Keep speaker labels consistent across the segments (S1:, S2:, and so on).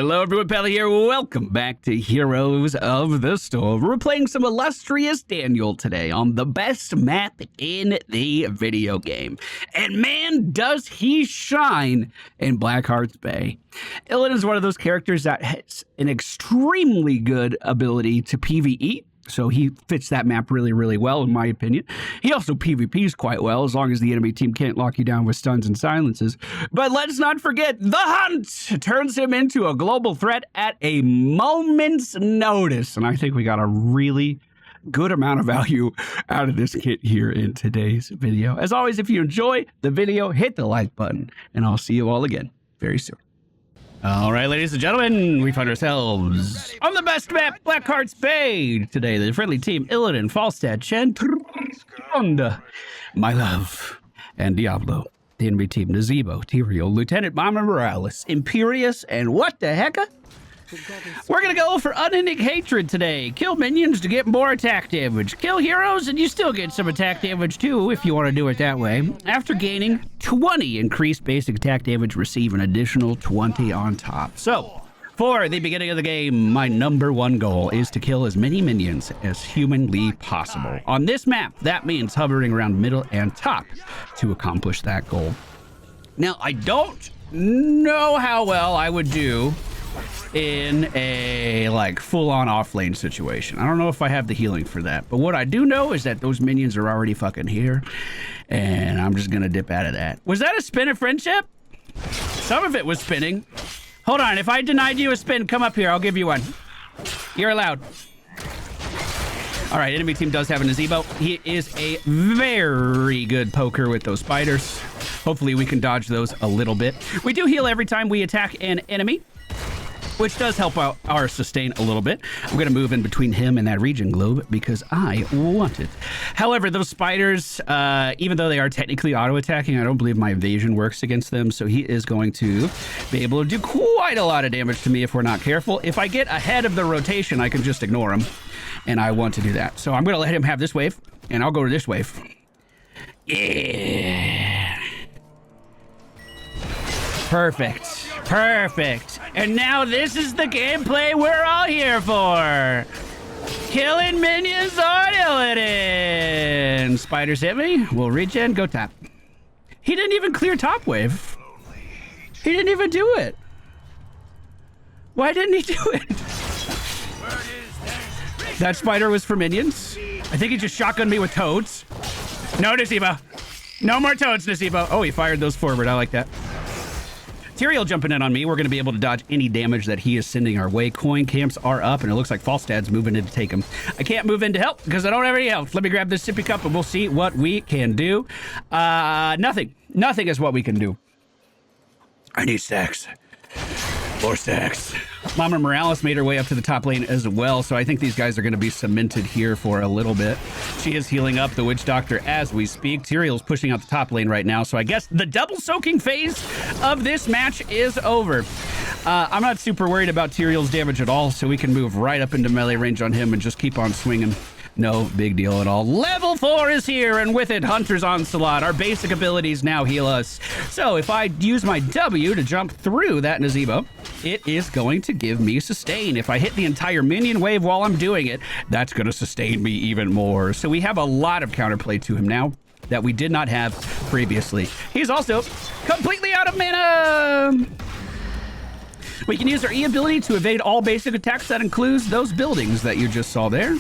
S1: Hello everyone, Pally here. Welcome back to Heroes of the Storm. We're playing some illustrious Daniel today on the best map in the video game. And man, does he shine in Blackheart's Bay. Illidan is one of those characters that has an extremely good ability to PvE. So he fits that map really, really well, in my opinion. He also PvPs quite well, as long as the enemy team can't lock you down with stuns and silences. But let's not forget, the hunt turns him into a global threat at a moment's notice. And I think we got a really good amount of value out of this kit here in today's video. As always, if you enjoy the video, hit the like button, and I'll see you all again very soon. All right, ladies and gentlemen, we find ourselves on the best map, Blackheart's Bay. Today, the friendly team, Illidan, Falstad, Chen, Tronda, My Love, and Diablo. The enemy team, Nazebo, Tyrael, Lieutenant Mama Morales, Imperius, and what the hecka? We're gonna go for unending hatred today. Kill minions to get more attack damage. Kill heroes and you still get some attack damage too, if you want to do it that way. After gaining 20 increased basic attack damage, receive an additional 20 on top. So, for the beginning of the game, my #1 goal is to kill as many minions as humanly possible. On this map, that means hovering around middle and top to accomplish that goal. Now, I don't know how well I would do in a full-on off-lane situation. I don't know if I have the healing for that, but what I do know is that those minions are already fucking here, and I'm just gonna dip out of that. Was that a spin of friendship? Some of it was spinning. Hold on, if I denied you a spin, come up here, I'll give you one. You're allowed. All right, enemy team does have a Nazebo. He is a very good poker with those spiders. Hopefully we can dodge those a little bit. We do heal every time we attack an enemy, which does help out our sustain a little bit. I'm going to move in between him and that region globe because I want it. However, those spiders, even though they are technically auto-attacking, I don't believe my evasion works against them, so he is going to be able to do quite a lot of damage to me if we're not careful. If I get ahead of the rotation, I can just ignore him, and I want to do that. So I'm going to let him have this wave, and I'll go to this wave. Yeah. Perfect. Perfect. And now this is the gameplay we're all here for. Killing minions on Illidan. Spiders hit me. We'll regen, go top. He didn't even clear top wave. He didn't even do it. Why didn't he do it? That spider was for minions. I think he just shotgunned me with toads. No, Nazebo. No more toads, Nazebo. Oh, he fired those forward. I like that. Tyrael jumping in on me. We're going to be able to dodge any damage that he is sending our way. Coin camps are up, and it looks like Falstad's moving in to take him. I can't move in to help because I don't have any health. Let me grab this sippy cup, and we'll see what we can do. Nothing. Nothing is what we can do. I need stacks. More stacks. Mama Morales made her way up to the top lane as well, so I think these guys are going to be cemented here for a little bit. She is healing up the Witch Doctor as we speak. Tyrael's pushing out the top lane right now, so I guess the double soaking phase of this match is over. I'm not super worried about Tyrael's damage at all, so we can move right up into melee range on him and just keep on swinging. No big deal at all. Level 4 is here, and with it, Hunter's Onslaught. Our basic abilities now heal us. So if I use my W to jump through that Nazebo, it is going to give me sustain. If I hit the entire minion wave while I'm doing it, that's going to sustain me even more. So we have a lot of counterplay to him now that we did not have previously. He's also completely out of mana. We can use our E ability to evade all basic attacks. That includes those buildings that you just saw there.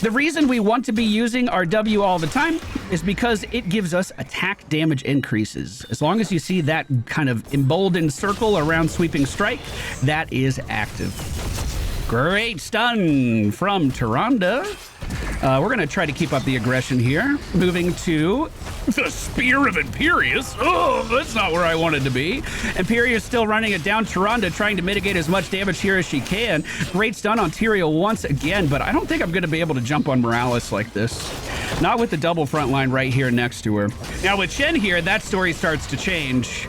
S1: The reason we want to be using our W all the time is because it gives us attack damage increases. As long as you see that kind of emboldened circle around Sweeping Strike, that is active. Great stun from Tronda. We're going to try to keep up the aggression here. Moving to the Spear of Imperius. Oh, that's not where I wanted to be. Imperius still running it down. Tronda trying to mitigate as much damage here as she can. Great stun on Tyrael once again, but I don't think I'm going to be able to jump on Morales like this. Not with the double front line right here next to her. Now with Shen here, that story starts to change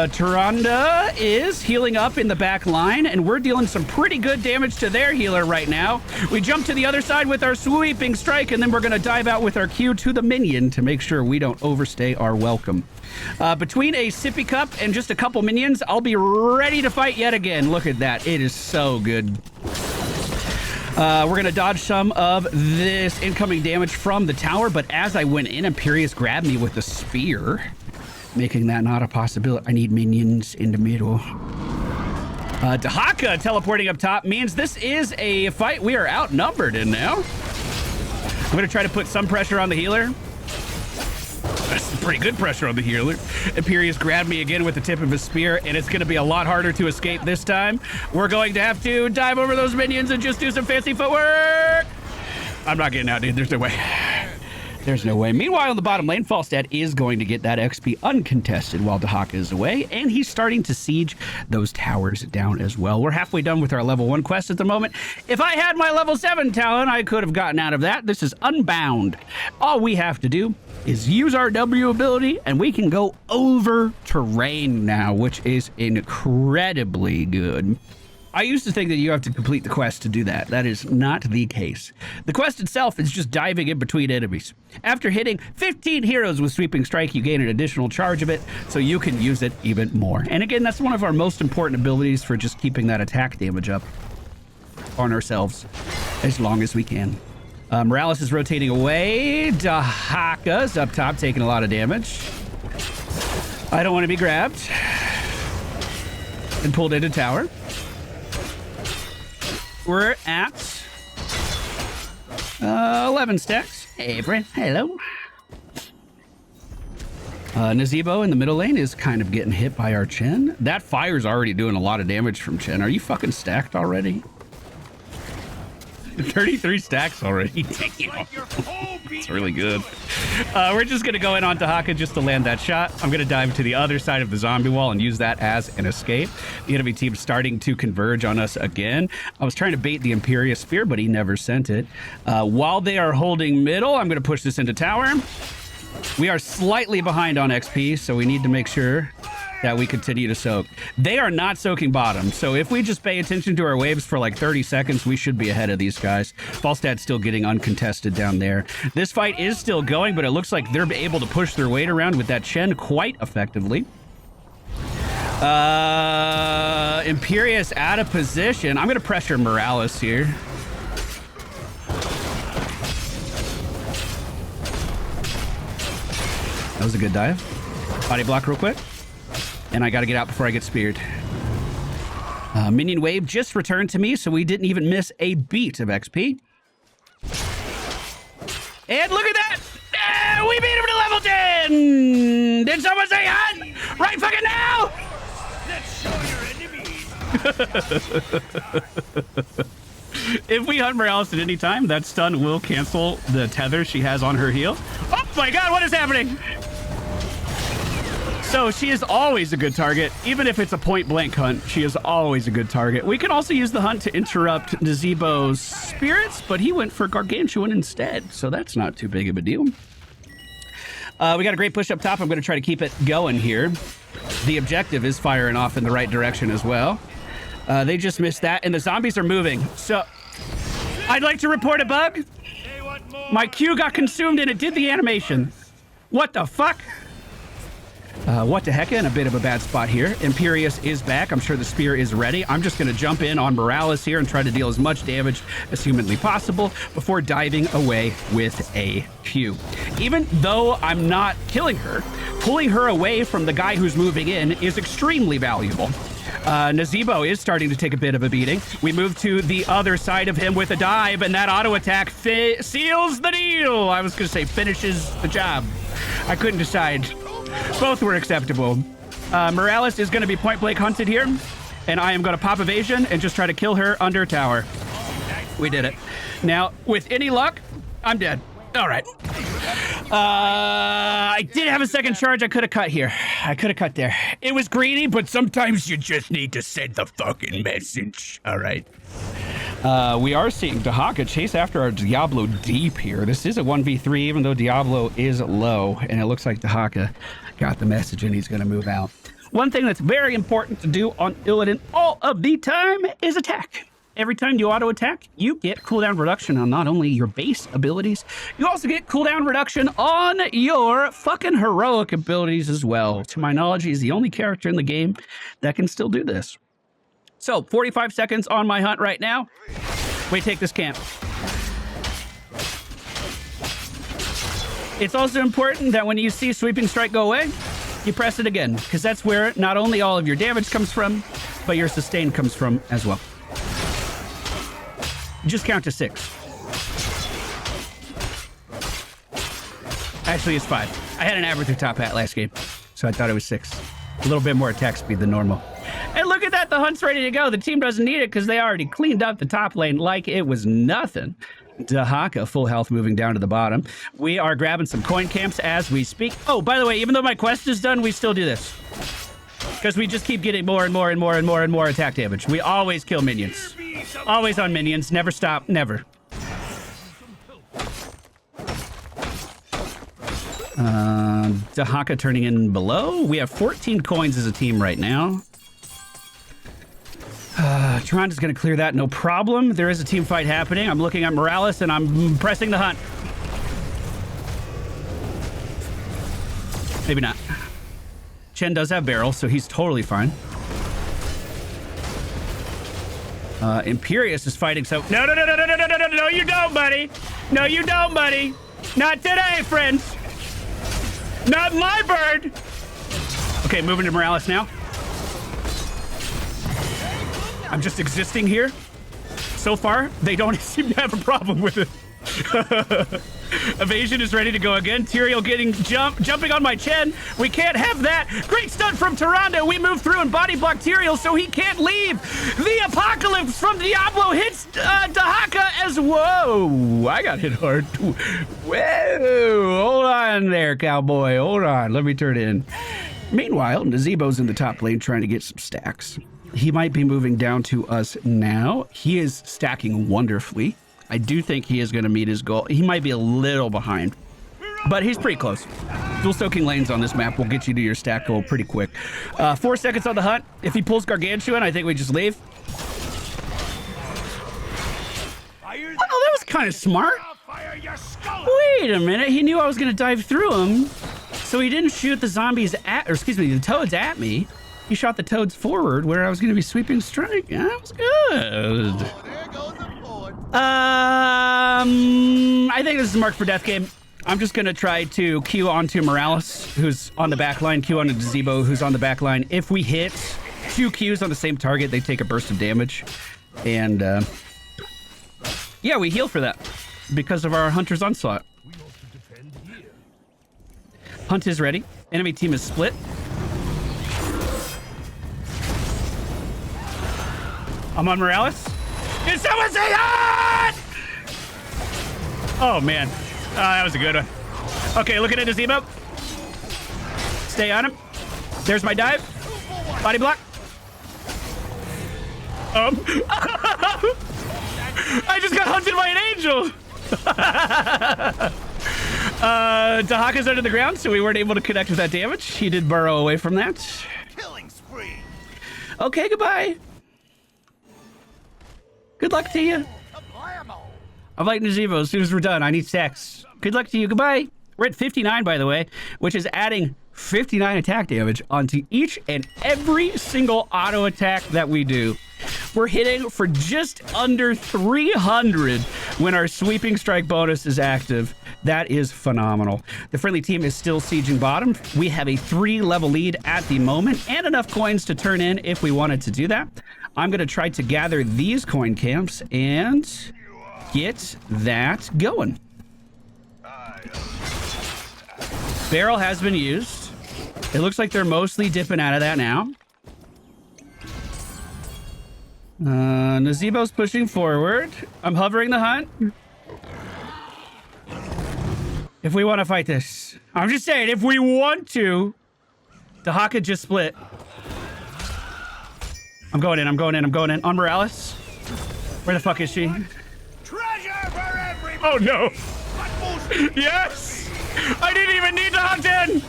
S1: Tyrande is healing up in the back line, and we're dealing some pretty good damage to their healer right now. We jump to the other side with our sweeping strike, and then we're going to dive out with our Q to the minion to make sure we don't overstay our welcome. Between a sippy cup and just a couple minions, I'll be ready to fight yet again. Look at that. It is so good. We're going to dodge some of this incoming damage from the tower, but as I went in, Imperious grabbed me with the spear, making that not a possibility. I need minions in the middle. Dahaka teleporting up top means this is a fight we are outnumbered in now. I'm going to try to put some pressure on the healer. That's pretty good pressure on the healer. Imperious grabbed me again with the tip of his spear, and it's going to be a lot harder to escape this time. We're going to have to dive over those minions and just do some fancy footwork. I'm not getting out, dude. There's no way. There's no way. Meanwhile, in the bottom lane, Falstad is going to get that XP uncontested while Dahaka is away, and he's starting to siege those towers down as well. We're halfway done with our level 1 quest at the moment. If I had my level 7 talent, I could have gotten out of that. This is Unbound. All we have to do is use our W ability, and we can go over terrain now, which is incredibly good. I used to think that you have to complete the quest to do that. That is not the case. The quest itself is just diving in between enemies. After hitting 15 heroes with Sweeping Strike, you gain an additional charge of it, so you can use it even more. And again, that's one of our most important abilities for just keeping that attack damage up on ourselves as long as we can. Morales is rotating away. Dahaka's up top, taking a lot of damage. I don't want to be grabbed and pulled into tower. We're at 11 stacks. Hey, Brent. Hello. Nazebo in the middle lane is kind of getting hit by our Chen. That fire's already doing a lot of damage from Chen. Are you fucking stacked already? 33 stacks already. Damn. It's really good. We're just going to go in on Dahaka just to land that shot. I'm going to dive to the other side of the zombie wall and use that as an escape. The enemy team's starting to converge on us again. I was trying to bait the Imperious Spear, but he never sent it. While they are holding middle, I'm going to push this into tower. We are slightly behind on XP, so we need to make sure that we continue to soak. They are not soaking bottom, so if we just pay attention to our waves for like 30 seconds, we should be ahead of these guys. Falstad's still getting uncontested down there. This fight is still going, but it looks like they're able to push their weight around with that Chen quite effectively. Imperious out of position. I'm going to pressure Morales here. That was a good dive. Body block real quick. And I got to get out before I get speared. Minion wave just returned to me, so we didn't even miss a beat of XP. And look at that! We beat him to level 10! Did someone say hunt? Right fucking now! Let's show your enemies! If we hunt Morales at any time, that stun will cancel the tether she has on her heel. Oh my god, what is happening? So she is always a good target. Even if it's a point-blank hunt, she is always a good target. We can also use the hunt to interrupt Nazebo's spirits, but he went for Gargantuan instead, so that's not too big of a deal. We got a great push up top. I'm going to try to keep it going here. The objective is firing off in the right direction as well. They just missed that, and the zombies are moving. So I'd like to report a bug. My Q got consumed, and it did the animation. What the fuck? What the heck, in a bit of a bad spot here. Imperious is back. I'm sure the spear is ready. I'm just going to jump in on Morales here and try to deal as much damage as humanly possible before diving away with a Q. Even though I'm not killing her, pulling her away from the guy who's moving in is extremely valuable. Nazebo is starting to take a bit of a beating. We move to the other side of him with a dive, and that auto attack seals the deal. I was going to say finishes the job. I couldn't decide. Both were acceptable. Morales is going to be point blank hunted here, and I am going to pop evasion and just try to kill her under tower. We did it. Now, with any luck, I'm dead. All right. I did have a second charge. I could have cut here. I could have cut there. It was greedy, but sometimes you just need to send the fucking message. All right. We are seeing Dahaka chase after our Diablo deep here. This is a 1v3, even though Diablo is low, and it looks like Dahaka got the message and he's going to move out. One thing that's very important to do on Illidan all of the time is attack. Every time you auto attack, you get cooldown reduction on not only your base abilities, you also get cooldown reduction on your fucking heroic abilities as well. To my knowledge, he's the only character in the game that can still do this. So 45 seconds on my hunt right now. We take this camp. It's also important that when you see sweeping strike go away, you press it again, because that's where not only all of your damage comes from, but your sustain comes from as well. Just count to 6. Actually, it's 5. I had an average through top hat last game, so I thought it was 6. A little bit more attack speed than normal. And look at that, the hunt's ready to go. The team doesn't need it because they already cleaned up the top lane like it was nothing. Dahaka, full health, moving down to the bottom. We are grabbing some coin camps as we speak. Oh, by the way, even though my quest is done, we still do this. Because we just keep getting more and more and more and more and more attack damage. We always kill minions. Always on minions. Never stop. Never. Dahaka turning in below. We have 14 coins as a team right now. Tron is going to clear that, no problem. There is a team fight happening. I'm looking at Morales and I'm pressing the hunt. Maybe not. Chen does have barrel, so he's totally fine. Imperious is fighting, so... No, you don't, buddy. No, you don't, buddy. Not today, friends. Not my bird. Okay, moving to Morales now. I'm just existing here. So far, they don't seem to have a problem with it. Evasion is ready to go again. Tyrael getting jumping on my Chen. We can't have that. Great stun from Tyrande. We move through and body block Tyrael so he can't leave. The apocalypse from Diablo hits Dahaka as... Whoa, I got hit hard. Whoa, hold on there, cowboy. Hold on, let me turn in. Meanwhile, Nazebo's in the top lane trying to get some stacks. He might be moving down to us now. He is stacking wonderfully. I do think he is going to meet his goal. He might be a little behind, but he's pretty close. Dual soaking lanes on this map will get you to your stack goal pretty quick. 4 seconds on the hunt. If he pulls Gargantuan, I think we just leave. Oh, that was kind of smart. Wait a minute. He knew I was going to dive through him, so he didn't shoot the zombies at, or excuse me, the toads at me. He shot the toads forward where I was going to be sweeping strike. Yeah, that was good.
S2: Oh, there goes the forward.
S1: I think this is a mark for death game. I'm just going to try to Q onto Morales, who's on the back line, Q onto Nazebo, who's on the back line. If we hit 2 Qs on the same target, they take a burst of damage. And, yeah, we heal for that because of our Hunter's Onslaught. Hunt is ready. Enemy team is split. I'm on Morales. Did someone say that? Oh, man. Oh, that was a good one. Okay, looking at Nazebo. Stay on him. There's my dive. Body block. I just got hunted by an angel. Dahaka's under the ground, so we weren't able to connect with that damage. He did burrow away from that.
S2: Killing spree.
S1: Okay, goodbye. Good luck to you. I'm like Nazebo, as soon as we're done, I need stacks. Good luck to you. Goodbye. We're at 59, by the way, which is adding 59 attack damage onto each and every single auto attack that we do. We're hitting for just under 300 when our sweeping strike bonus is active. That is phenomenal. The friendly team is still sieging bottom. We have a 3-level lead at the moment and enough coins to turn in if we wanted to do that. I'm going to try to gather these coin camps and get that going. Barrel has been used. It looks like they're mostly dipping out of that now. Nazebo's pushing forward. I'm hovering the hunt. If we want to fight this. I'm just saying, if we want to. Dahaka just split. I'm going in. On Morales. Where the fuck is she?
S2: Treasure for everybody.
S1: Oh, no. Yes! I didn't even need to hunt in!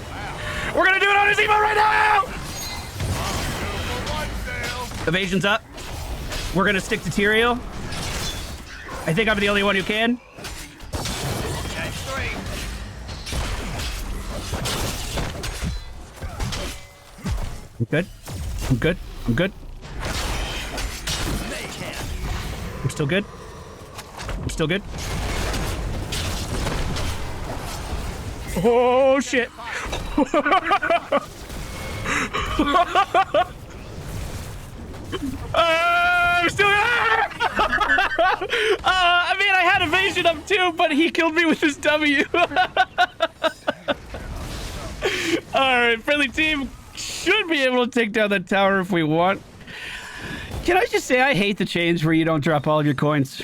S1: We're gonna do it on his emo right now! Evasion's up. We're gonna stick to Tyrael. I think I'm the only one who can. I'm good. I'm good. I'm good. I'm still good. I'm still good. Oh, shit. I'm still I mean, I had evasion up too, but he killed me with his W. Alright, friendly team should be able to take down that tower if we want. Can I just say I hate the change where you don't drop all of your coins?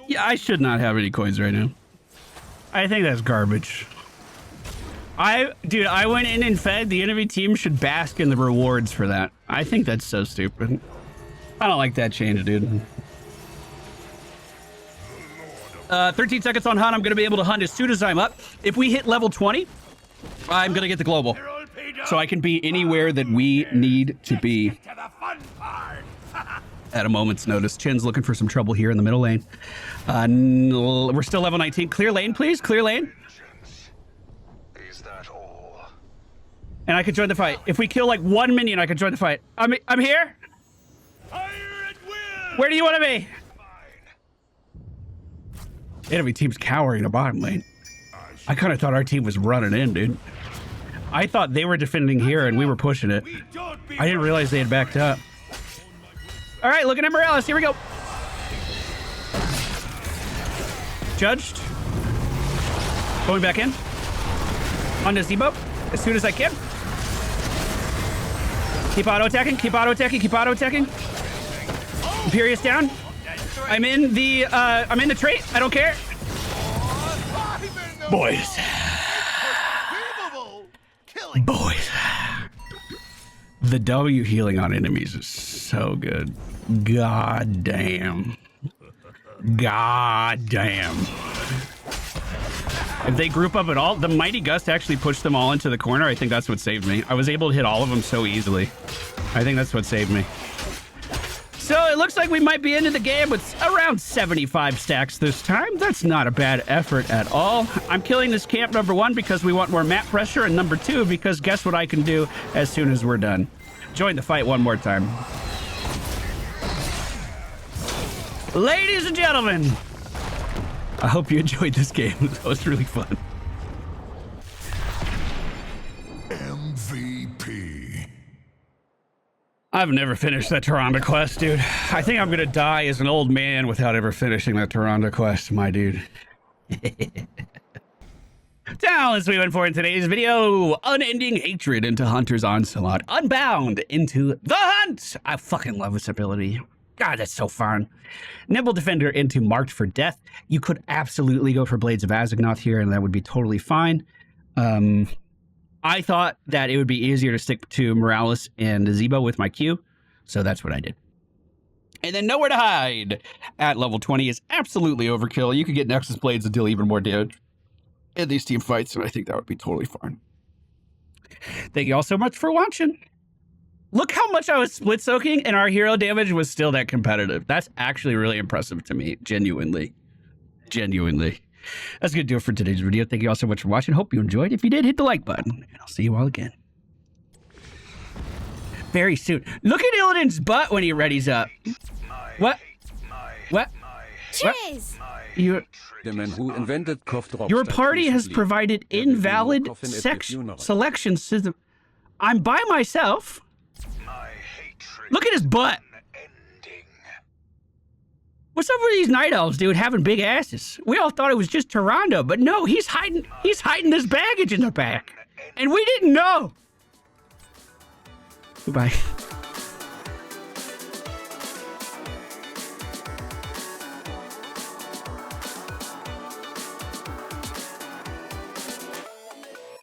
S1: Yeah, I should not have any coins right now. I think that's garbage. Dude, I went in and fed. The enemy team should bask in the rewards for that. I think that's so stupid. I don't like that change, dude. 13 seconds on hunt. I'm going to be able to hunt as soon as I'm up. If we hit level 20, I'm going to get the global. So I can be anywhere that we need to be at a moment's notice. Chin's looking for some trouble here in the middle lane. We're still level 19. Clear lane, please. Clear lane. And I could join the fight. If we kill like one minion, I could join the fight. I'm here. Where do you want to be? Enemy team's cowering the bottom lane. I kind of thought our team was running in, dude. I thought they were defending here and we were pushing it. I didn't realize they had backed up. All right, looking at Morales. Here we go. Judged. Going back in. On to Zebo as soon as I can. Keep auto attacking. Keep auto attacking. Keep auto attacking. Imperious down. I'm in the trait. I don't care. Boys. Boys. The W healing on enemies is so good. God damn. God damn. If they group up at all, the Mighty Gust actually pushed them all into the corner. I think that's what saved me. I was able to hit all of them so easily. I think that's what saved me. So it looks like we might be into the game with around 75 stacks this time. That's not a bad effort at all. I'm killing this camp, number one, because we want more map pressure, and number two, because guess what I can do as soon as we're done? Join the fight one more time. Ladies and gentlemen, I hope you enjoyed this game. It was really fun.
S3: MVP.
S1: I've never finished that Tyrande quest, dude. I think I'm gonna die as an old man without ever finishing that Tyrande quest, my dude. Talents we went for in today's video: unending hatred into Hunter's Onslaught, Unbound into the Hunt. I fucking love this ability. God, that's so fun. Nimble Defender into Marked for Death. You could absolutely go for Blades of Azagnoth here, and that would be totally fine. I thought that it would be easier to stick to Morales and Zebo with my Q, so that's what I did. And then Nowhere to Hide at level 20 is absolutely overkill. You could get Nexus Blades and deal even more damage in these team fights, and I think that would be totally fine. Thank you all so much for watching. Look how much I was split soaking, and our hero damage was still that competitive. That's actually really impressive to me, genuinely. Genuinely. That's going to do it for today's video. Thank you all so much for watching. Hope you enjoyed. If you did, hit the like button, and I'll see you all again very soon. Look at Illidan's butt when he readies up. What? What?
S4: Cheers!
S1: Your party has provided invalid selections to the... I'm by myself. Look at his butt. What's up with these night elves, dude, having big asses? We all thought it was just Tyrande, but no, he's hiding this baggage in the back. And we didn't know. Goodbye.